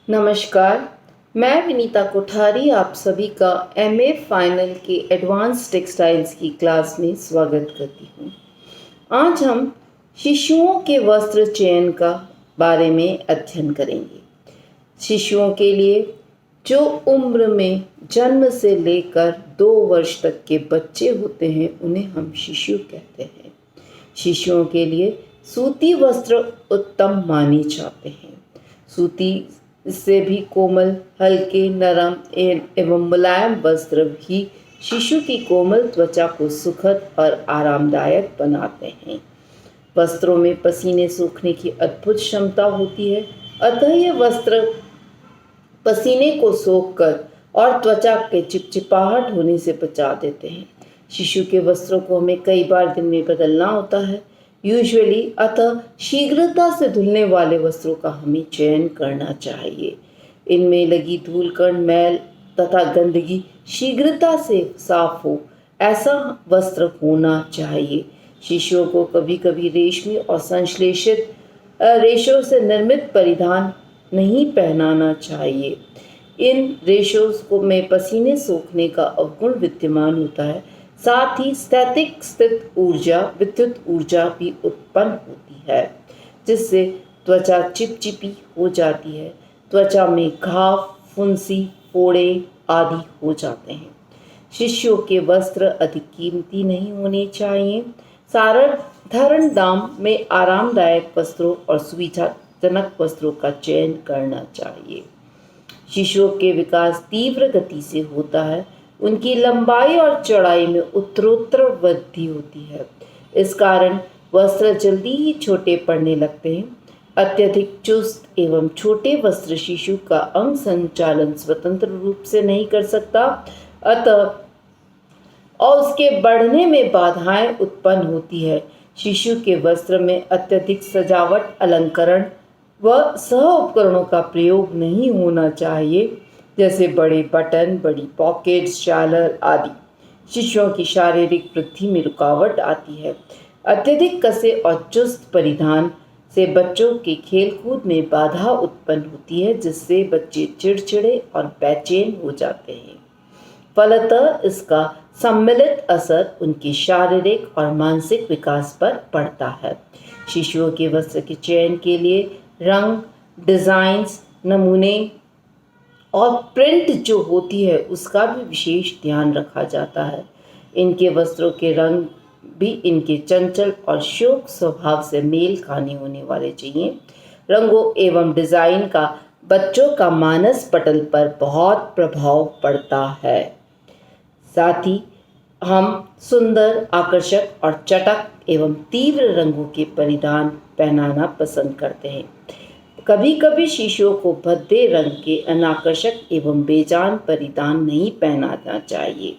नमस्कार। मैं विनीता कोठारी आप सभी का एमए फाइनल के एडवांस टेक्सटाइल्स की क्लास में स्वागत करती हूँ। आज हम शिशुओं के वस्त्र चयन का बारे में अध्ययन करेंगे। शिशुओं के लिए जो उम्र में जन्म से लेकर 2 वर्ष तक के बच्चे होते हैं उन्हें हम शिशु कहते हैं। शिशुओं के लिए सूती वस्त्र उत्तम माने जाते हैं। सूती से भी कोमल, हल्के, नरम एवं मुलायम वस्त्र भी शिशु की कोमल त्वचा को सुखद और आरामदायक बनाते हैं। वस्त्रों में पसीने सूखने की अद्भुत क्षमता होती है, अतः ये वस्त्र पसीने को सोखकर और त्वचा के चिपचिपाहट होने से बचा देते हैं। शिशु के वस्त्रों को हमें कई बार दिन में बदलना होता है यूजुअली, अतः शीघ्रता से धुलने वाले वस्त्रों का हमें चयन करना चाहिए। इनमें लगी धूल कण, मैल तथा गंदगी शीघ्रता से साफ हो ऐसा वस्त्र होना चाहिए। शिशुओं को कभी कभी रेशमी और संश्लेषित रेशों से निर्मित परिधान नहीं पहनाना चाहिए। इन रेशों को में पसीने सोखने का अवगुण विद्यमान होता है, साथ ही स्थैतिक स्थित ऊर्जा विद्युत ऊर्जा भी उत्पन्न होती है, जिससे त्वचा चिपचिपी हो जाती है। त्वचा में घाव, फुंसी, फोड़े आदि हो जाते हैं। शिशुओं के वस्त्र अधिक कीमती नहीं होने चाहिए। साधारण दाम में आरामदायक वस्त्रों और सुविधाजनक वस्त्रों का चयन करना चाहिए। शिशुओं के विकास तीव्र गति से होता है। उनकी लंबाई और चौड़ाई में उत्तरोत्तर वृद्धि होती है। इस कारण वस्त्र जल्दी ही छोटे पड़ने लगते हैं। अत्यधिक चुस्त एवं छोटे वस्त्र शिशु का अंग संचालन स्वतंत्र रूप से नहीं कर सकता, अतः और उसके बढ़ने में बाधाएं उत्पन्न होती है। शिशु के वस्त्र में अत्यधिक सजावट, अलंकरण व सह उपकरणों का प्रयोग नहीं होना चाहिए, जैसे बड़े बटन, बड़ी पॉकेट्स, शालर आदि। शिशुओं की शारीरिक वृद्धि में रुकावट आती है। अत्यधिक कसे और चुस्त परिधान से बच्चों के खेलकूद में बाधा उत्पन्न होती है, जिससे बच्चे चिड़चिड़े और बेचैन हो जाते हैं। फलतः इसका सम्मिलित असर उनके शारीरिक और मानसिक विकास पर पड़ता है। शिशुओं के वस्त्र के चयन के लिए रंग, डिज़ाइंस, नमूने और प्रिंट जो होती है उसका भी विशेष ध्यान रखा जाता है। इनके वस्त्रों के रंग भी इनके चंचल और शौक स्वभाव से मेल खाने होने वाले चाहिए। रंगों एवं डिज़ाइन का बच्चों का मानस पटल पर बहुत प्रभाव पड़ता है। साथ ही हम सुंदर, आकर्षक और चटक एवं तीव्र रंगों के परिधान पहनाना पसंद करते हैं। कभी कभी शिशुओं को भद्दे रंग के अनाकर्षक एवं बेजान परिधान नहीं पहनाना चाहिए।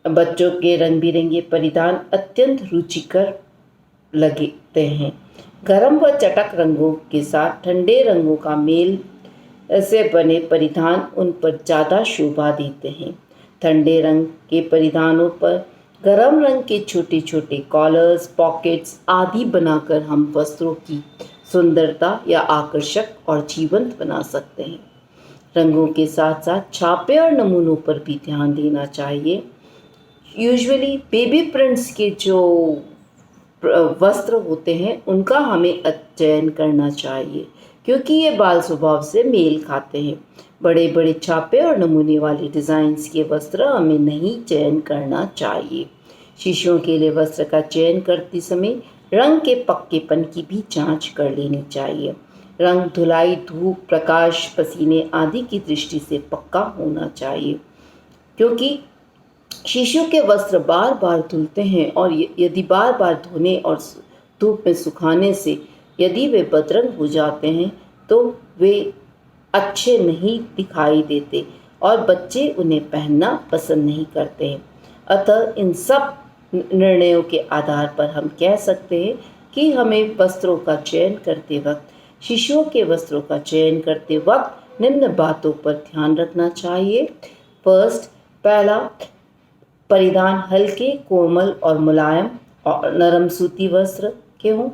बच्चों के रंग बिरंगे परिधान अत्यंत रुचिकर लगते हैं। गर्म व चटक रंगों के साथ ठंडे रंगों का मेल से बने परिधान उन पर ज़्यादा शोभा देते हैं। ठंडे रंग के परिधानों पर गर्म रंग के छोटे छोटे कॉलर्स, पॉकेट्स आदि बनाकर हम वस्त्रों की सुंदरता या आकर्षक और जीवंत बना सकते हैं। रंगों के साथ साथ छापे और नमूनों पर भी ध्यान देना चाहिए। यूजुअली बेबी प्रिंट्स के जो वस्त्र होते हैं उनका हमें चयन करना चाहिए, क्योंकि ये बाल स्वभाव से मेल खाते हैं। बड़े बड़े छापे और नमूने वाले डिज़ाइंस के वस्त्र हमें नहीं चयन करना चाहिए। शिशुओं के लिए वस्त्र का चयन करते समय रंग के पक्केपन की भी जांच कर लेनी चाहिए। रंग धुलाई, धूप, प्रकाश, पसीने आदि की दृष्टि से पक्का होना चाहिए, क्योंकि शिशु के वस्त्र बार बार धुलते हैं और यदि बार बार धोने और धूप में सुखाने से यदि वे बदरंग हो जाते हैं तो वे अच्छे नहीं दिखाई देते और बच्चे उन्हें पहनना पसंद नहीं करते हैं। अतः इन सब निर्णयों के आधार पर हम कह सकते हैं कि हमें वस्त्रों का चयन करते वक्त, शिशुओं के वस्त्रों का चयन करते वक्त निम्न बातों पर ध्यान रखना चाहिए। पहला, परिधान हल्के, कोमल और मुलायम और नरम सूती वस्त्र के हों।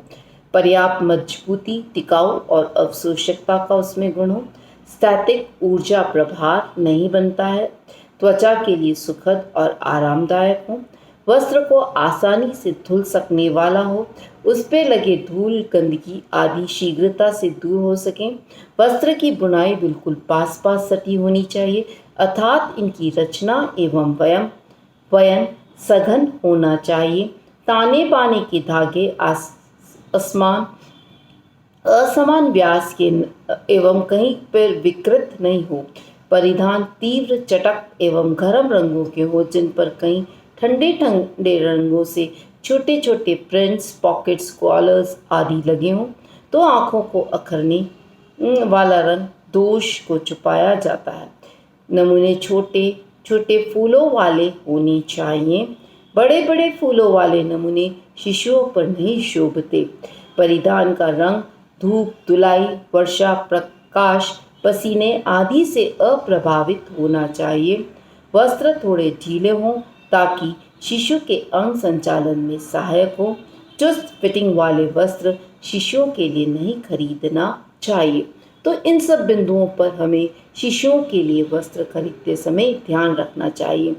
पर्याप्त मजबूती, टिकाऊ और अवशोषकता का उसमें गुण हो। स्थैतिक ऊर्जा प्रभार नहीं बनता है, त्वचा के लिए सुखद और आरामदायक हो, वस्त्र को आसानी से धुल सकने वाला हो, उस पे लगे धूल गंदगी आदि शीघ्रता से दूर हो सकें। वस्त्र की बुनाई बिल्कुल पास पास सटी होनी चाहिए, अर्थात इनकी रचना एवं वयन सघन होना चाहिए। ताने बाने के धागे असमान व्यास के एवं कहीं पर विकृत नहीं हो। परिधान तीव्र चटक एवं गर्म रंगों के हो, जिन पर कहीं ठंडे ठंडे रंगों से छोटे छोटे प्रिंट्स, पॉकेट्स, कॉलर्स आदि लगे हों। तो आँखों को अखरने वाला रंग दोष को छुपाया जाता है। नमूने छोटे छोटे फूलों वाले होने चाहिए। बड़े बड़े फूलों वाले नमूने शिशुओं पर नहीं शोभते। परिधान का रंग धूप, धुलाई, वर्षा, प्रकाश, पसीने आदि से अप्रभावित होना चाहिए। वस्त्र थोड़े ढीले हों ताकि शिशु के अंग संचालन में सहायक हो। चुस्त फिटिंग वाले वस्त्र शिशुओं के लिए नहीं खरीदना चाहिए। तो इन सब बिंदुओं पर हमें शिशुओं के लिए वस्त्र खरीदते समय ध्यान रखना चाहिए।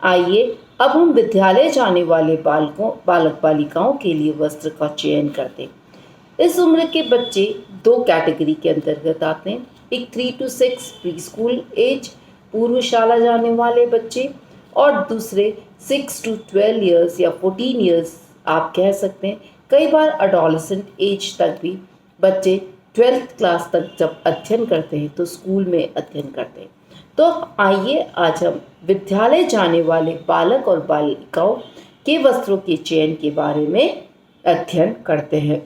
आइए अब हम विद्यालय जाने वाले बालक बालिकाओं के लिए वस्त्र का चयन करते हैं। इस उम्र के बच्चे दो कैटेगरी के अंतर्गत आते हैं। एक 3 to 6 प्री स्कूल एज, पूर्व शाला जाने वाले बच्चे, और दूसरे 6 to 12 ईयर्स या 14 ईयर्स आप कह सकते हैं। कई बार अडोलेसेंट एज तक भी बच्चे 12th क्लास तक जब अध्ययन करते हैं तो स्कूल में अध्ययन करते हैं। तो आइए आज हम विद्यालय जाने वाले बालक और बालिकाओं के वस्त्रों के चयन के बारे में अध्ययन करते हैं।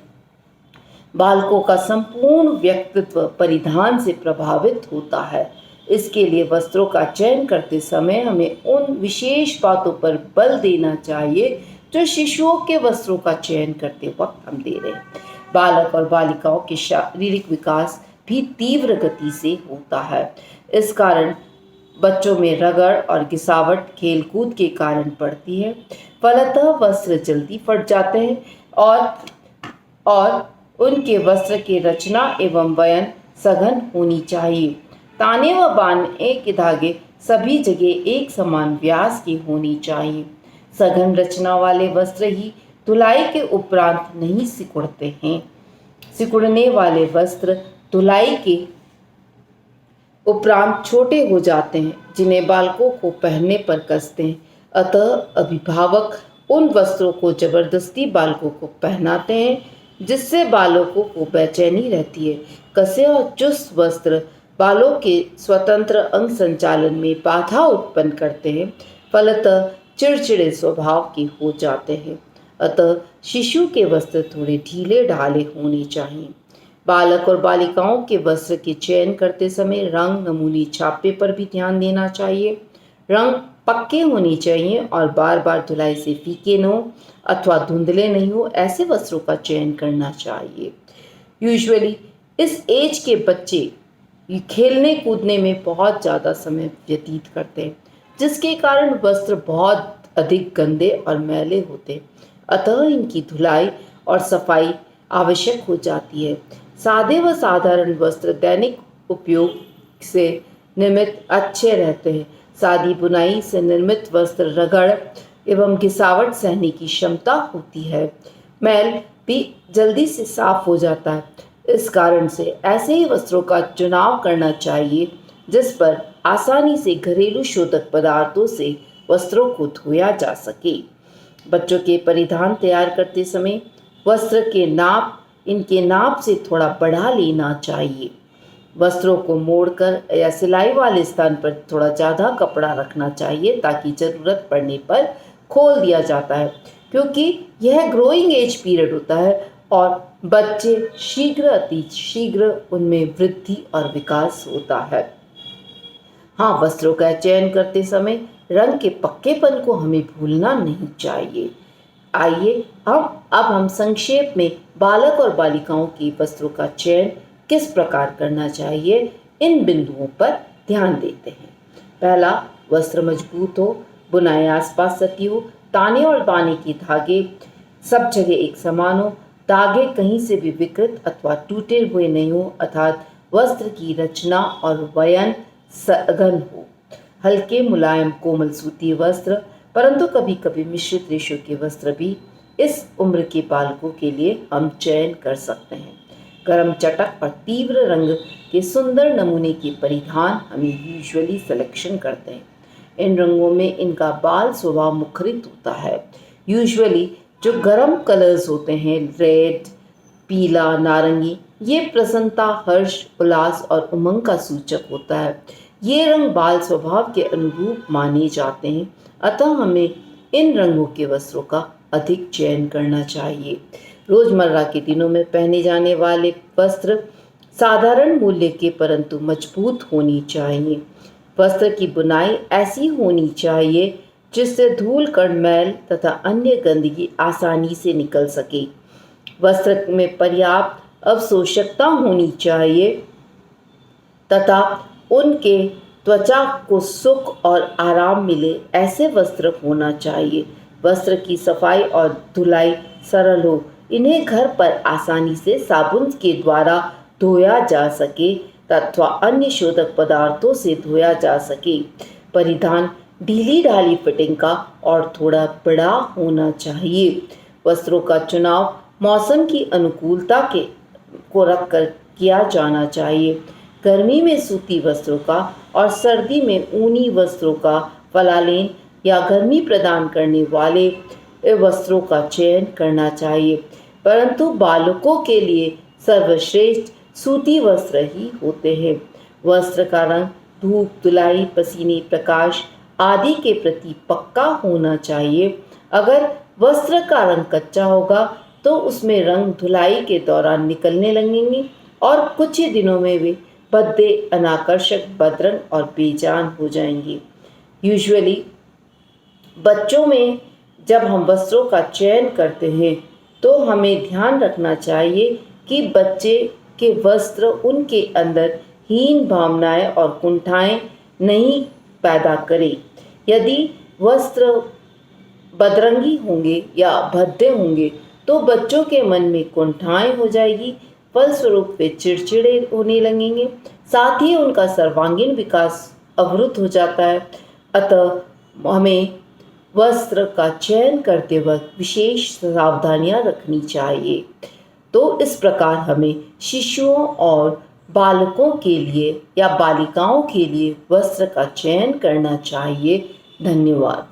बालकों का संपूर्ण व्यक्तित्व परिधान से प्रभावित होता है। इसके लिए वस्त्रों का चयन करते समय हमें उन विशेष बातों पर बल देना चाहिए जो शिशुओं के वस्त्रों का चयन करते वक्त हम दे रहे हैं। बालक और बालिकाओं के शारीरिक विकास भी तीव्र गति से होता है। इस कारण बच्चों में रगड़ और घिसावट खेलकूद के कारण बढ़ती है। फलतः वस्त्र जल्दी फट जाते हैं और उनके वस्त्र की रचना एवं वयन सघन होनी चाहिए। ताने व बाने के धागे सभी जगह एक समान व्यास की होनी चाहिए। सघन रचना वाले वस्त्र ही धुलाई के उपरांत नहीं सिकुड़ते हैं। सिकुड़ने वाले वस्त्र धुलाई के उपरांत छोटे हो जाते हैं, जिन्हें बालकों को पहनने पर कसते हैं। अतः अभिभावक उन वस्त्रों को जबरदस्ती बालकों को पहनाते हैं, जिससे बालकों को बेचैनी रहती है। कसे और चुस्त वस्त्र बालों के स्वतंत्र अंग संचालन में बाधा उत्पन्न करते हैं, फलतः चिड़चिड़े स्वभाव के हो जाते हैं। अतः शिशु के वस्त्र थोड़े ढीले ढाले होने चाहिए। बालक और बालिकाओं के वस्त्र के चयन करते समय रंग, नमूने, छापे पर भी ध्यान देना चाहिए। रंग पक्के होने चाहिए और बार बार धुलाई से फीके न हो अथवा धुंधले नहीं हो, ऐसे वस्त्रों का चयन करना चाहिए। यूजुअली इस एज के बच्चे खेलने कूदने में बहुत ज़्यादा समय व्यतीत करते हैं, जिसके कारण वस्त्र बहुत अधिक गंदे और मैले होते हैं। अतः इनकी धुलाई और सफाई आवश्यक हो जाती है। सादे व साधारण वस्त्र दैनिक उपयोग से निर्मित अच्छे रहते हैं। सादी बुनाई से निर्मित वस्त्र रगड़ एवं घिसावट सहने की क्षमता होती है। मैल भी जल्दी से साफ हो जाता है। इस कारण से ऐसे ही वस्त्रों का चुनाव करना चाहिए जिस पर आसानी से घरेलू शोधक पदार्थों से वस्त्रों को धोया जा सके। बच्चों के परिधान तैयार करते समय वस्त्र के इनके नाप से थोड़ा बढ़ा लेना चाहिए। वस्त्रों को मोड़कर या सिलाई वाले स्थान पर थोड़ा ज़्यादा कपड़ा रखना चाहिए ताकि ज़रूरत पड़ने पर खोल दिया जाता है, क्योंकि यह ग्रोइंग एज पीरियड होता है और बच्चे अति शीघ्र उनमें वृद्धि और विकास होता है। हाँ, वस्त्रों का चयन करते समय रंग के पक्केपन को हमें भूलना नहीं चाहिए। आइए अब हम संक्षेप में बालक और बालिकाओं की वस्त्रों का चयन किस प्रकार करना चाहिए, इन बिंदुओं पर ध्यान देते हैं। पहला, वस्त्र मजबूत हो, बुनाई आसपास सटी हो, ताने और बाने के धागे सब जगह एक समान हो, धागे कहीं से भी विकृत अथवा टूटे हुए नहीं हो, अर्थात वस्त्र की रचना और वयन सघन हो। हल्के मुलायम कोमल सूती वस्त्र, परंतु कभी कभी मिश्रित रेशों के वस्त्र भी इस उम्र के बालकों के लिए हम चयन कर सकते हैं। गर्म चटक और तीव्र रंग के सुंदर नमूने के परिधान हमें यूजुअली सिलेक्शन करते हैं। इन रंगों में इनका बाल स्वभाव मुखरित होता है। यूजुअली जो गर्म कलर्स होते हैं, रेड, पीला, नारंगी, ये प्रसन्नता, हर्ष, उल्लास और उमंग का सूचक होता है। ये रंग बाल स्वभाव के अनुरूप माने जाते हैं, अतः हमें इन रंगों के वस्त्रों का अधिक चयन करना चाहिए। रोजमर्रा के दिनों में पहने जाने वाले वस्त्र साधारण मूल्य के परंतु मजबूत होनी चाहिए। वस्त्र की बुनाई ऐसी होनी चाहिए जिससे धूल, कण, मैल तथा अन्य गंदगी आसानी से निकल सके। वस्त्र में पर्याप्त अवशोषकता होनी चाहिए तथा उनके त्वचा को सुख और आराम मिले, ऐसे वस्त्र होना चाहिए। वस्त्र की सफाई और धुलाई सरल हो, इन्हें घर पर आसानी से साबुन के द्वारा धोया जा सके तथा अन्य शोधक पदार्थों से धोया जा सके। परिधान ढीली ढाली फिटिंग का और थोड़ा बड़ा होना चाहिए। वस्त्रों का चुनाव मौसम की अनुकूलता को रखकर किया जाना चाहिए। गर्मी में सूती वस्त्रों का और सर्दी में ऊनी वस्त्रों का, फलालेन या गर्मी प्रदान करने वाले वस्त्रों का चयन करना चाहिए, परंतु बालकों के लिए सर्वश्रेष्ठ सूती वस्त्र ही होते हैं। वस्त्र का रंग धूप, धुलाई, पसीने, प्रकाश आदि के प्रति पक्का होना चाहिए। अगर वस्त्र का रंग कच्चा होगा तो उसमें रंग धुलाई के दौरान निकलने लगेंगे और कुछ ही दिनों में वे भद्दे, अनाकर्षक, बदरंग और बेजान हो जाएंगे। यूजुअली बच्चों में जब हम वस्त्रों का चयन करते हैं तो हमें ध्यान रखना चाहिए कि बच्चे के वस्त्र उनके अंदर हीन भावनाएं और कुंठाएं नहीं पैदा करें। यदि वस्त्र बदरंगी होंगे या भद्दे होंगे तो बच्चों के मन में कुंठाएं हो जाएगी, फलस्वरूप वे चिड़चिड़े होने लगेंगे, साथ ही उनका सर्वांगीण विकास अवरुद्ध हो जाता है। अतः हमें वस्त्र का चयन करते वक्त विशेष सावधानियां रखनी चाहिए। तो इस प्रकार हमें शिशुओं और बालकों के लिए या बालिकाओं के लिए वस्त्र का चयन करना चाहिए। धन्यवाद।